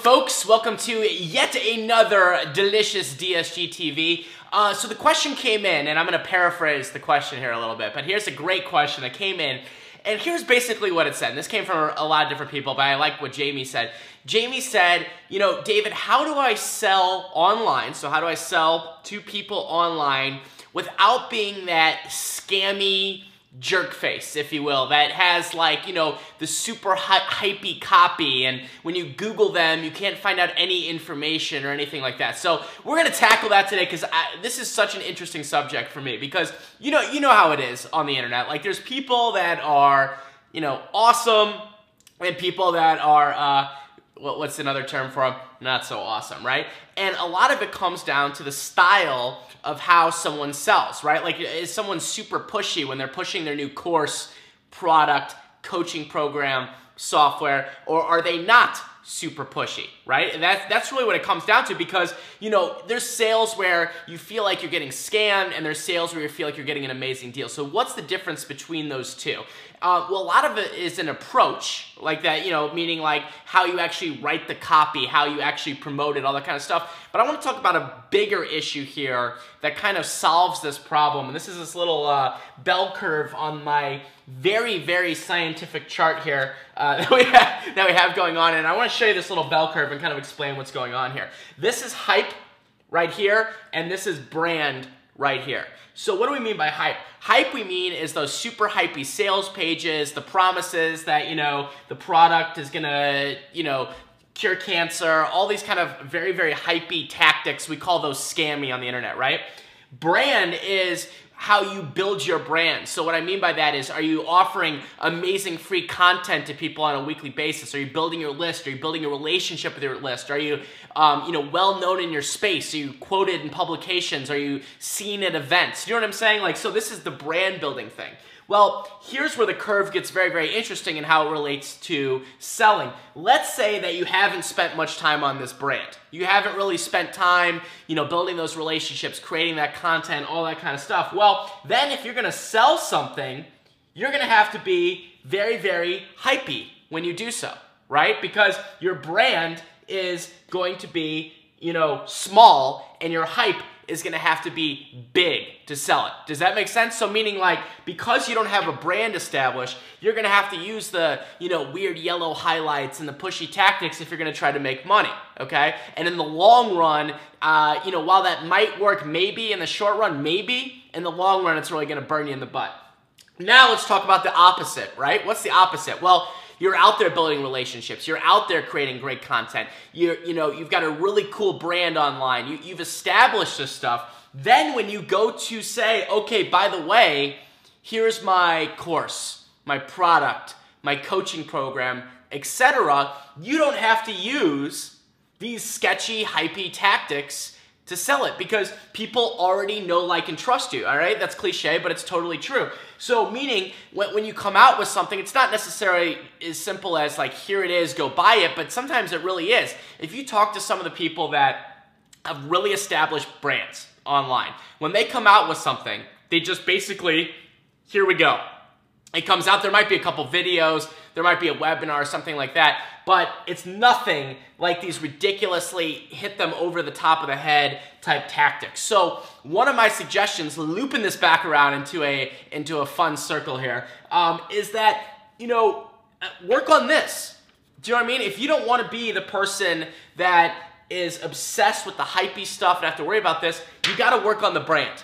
folks, welcome to yet another delicious DSG TV. So the question came in, and I'm going to paraphrase the question here a little bit, but here's a great question that came in, and here's basically what it said. And this came from a lot of different people, but I like what Jamie said. Jamie said, you know, David, how do I sell online? So how do I sell to people online without being that scammy jerk face, if you will, that has, like, you know, the super hypey copy, and when you Google them, you can't find out any information or anything like that. So we're gonna tackle that today because this is such an interesting subject for me, because you know how it is on the internet. Like, there's people that are, you know, awesome, and people that are what's another term for them? Not so awesome, right? And a lot of it comes down to the style of how someone sells, right? Like, is someone super pushy when they're pushing their new course, product, coaching program, software, or are they not super pushy, right? And that's really what it comes down to, because, you know, there's sales where you feel like you're getting scammed, and there's sales where you feel like you're getting an amazing deal. So what's the difference between those two? Well, a lot of it is an approach like that, you know, meaning like how you actually write the copy, how you actually promote it, all that kind of stuff. But I want to talk about a bigger issue here that kind of solves this problem. And this is this little bell curve on my very, very scientific chart here that we have going on. And I want to show you this little bell curve and kind of explain what's going on here. This is hype right here, and this is brand right here. So what do we mean by hype? Hype, we mean, is those super hypey sales pages, the promises that, you know, the product is gonna, you know, cure cancer, all these kind of very, very hypey tactics. We call those scammy on the internet, right? Brand is how you build your brand. So what I mean by that is, are you offering amazing free content to people on a weekly basis? Are you building your list? Are you building a relationship with your list? Are you, you know, well known in your space? Are you quoted in publications? Are you seen at events? You know what I'm saying? Like, so this is the brand building thing. Well, here's where the curve gets very, very interesting in how it relates to selling. Let's say that you haven't spent much time on this brand. You haven't really spent time, you know, building those relationships, creating that content, all that kind of stuff. Well, then if you're gonna sell something, you're gonna have to be very, very hypey when you do so, right? Because your brand is going to be, you know, small, and your hype is gonna have to be big to sell it. Does that make sense? So meaning, like, because you don't have a brand established, you're gonna have to use the, you know, weird yellow highlights and the pushy tactics if you're gonna try to make money, okay? And in the long run, you know, while that might work maybe in the short run, maybe, in the long run, it's really gonna burn you in the butt. Now let's talk about the opposite, right? What's the opposite? Well, you're out there building relationships. You're out there creating great content. You know, you've got a really cool brand online. You've established this stuff. Then when you go to say, okay, by the way, here's my course, my product, my coaching program, etc., you don't have to use these sketchy, hypey tactics to sell it, because people already know, like, and trust you, all right? That's cliche, but it's totally true. So meaning, when you come out with something, it's not necessarily as simple as, like, here it is, go buy it, but sometimes it really is. If you talk to some of the people that have really established brands online, when they come out with something, they just basically, here we go. It comes out, there might be a couple videos, there might be a webinar or something like that, but it's nothing like these ridiculously hit them over the top of the head type tactics. So one of my suggestions, looping this back around into a fun circle here, is that, you know, work on this. Do you know what I mean? If you don't want to be the person that is obsessed with the hypey stuff and have to worry about this, you got to work on the brand.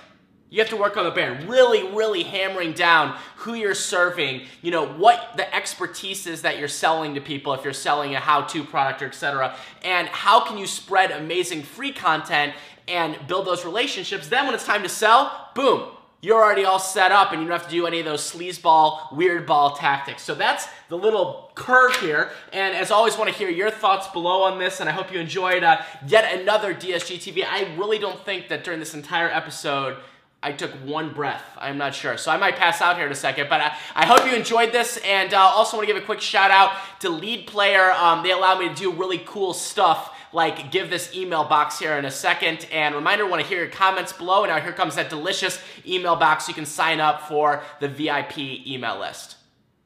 You have to work on the brand, really, really hammering down who you're serving, you know, what the expertise is that you're selling to people if you're selling a how-to product or etc. And how can you spread amazing free content and build those relationships. Then when it's time to sell, boom, you're already all set up and you don't have to do any of those sleazeball, weirdball tactics. So that's the little curve here. And as always, want to hear your thoughts below on this. And I hope you enjoyed yet another DSG TV. I really don't think that during this entire episode, I took one breath. I'm not sure. So I might pass out here in a second, but I hope you enjoyed this. And also want to give a quick shout out to Lead Player. They allow me to do really cool stuff, like give this email box here in a second. And reminder, want to hear your comments below. And now here comes that delicious email box. You can sign up for the VIP email list.